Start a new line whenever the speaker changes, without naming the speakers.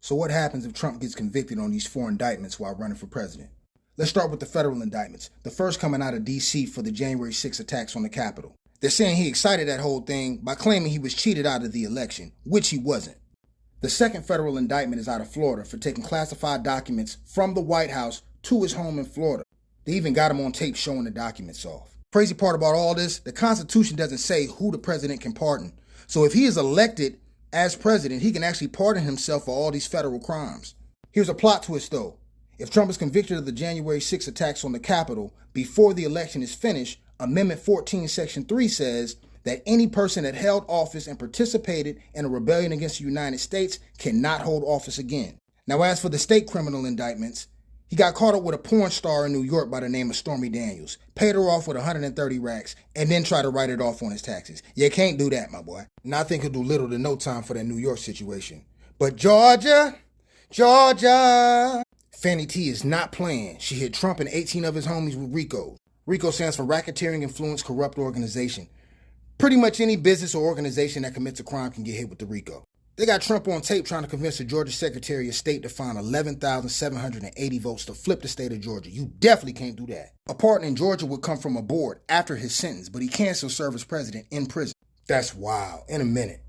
So what happens if Trump gets convicted on these 4 indictments while running for president? Let's start with the federal indictments, the first coming out of D.C. for the January 6 attacks on the Capitol. They're saying he excited that whole thing by claiming he was cheated out of the election, which he wasn't. The second federal indictment is out of Florida for taking classified documents from the White House to his home in Florida. They even got him on tape showing the documents off. Crazy part about all this, the Constitution doesn't say who the president can pardon. So if he is elected as president, he can actually pardon himself for all these federal crimes. Here's a plot twist though. If Trump is convicted of the January 6 attacks on the Capitol before the election is finished, Amendment 14, Section 3 says that any person that held office and participated in a rebellion against the United States cannot hold office again. Now, as for the state criminal indictments, he got caught up with a porn star in New York by the name of Stormy Daniels, paid her off with 130 racks, and then tried to write it off on his taxes. You can't do that, my boy. And I think he'll do little to no time for that New York situation. But Georgia, Fannie T is not playing. She hit Trump and 18 of his homies with RICO. RICO stands for Racketeering Influence Corrupt Organization. Pretty much any business or organization that commits a crime can get hit with the RICO. They got Trump on tape trying to convince the Georgia Secretary of State to find 11,780 votes to flip the state of Georgia. You definitely can't do that. A pardon in Georgia would come from a board after his sentence, but he can still serve as president in prison. That's wild. In a minute.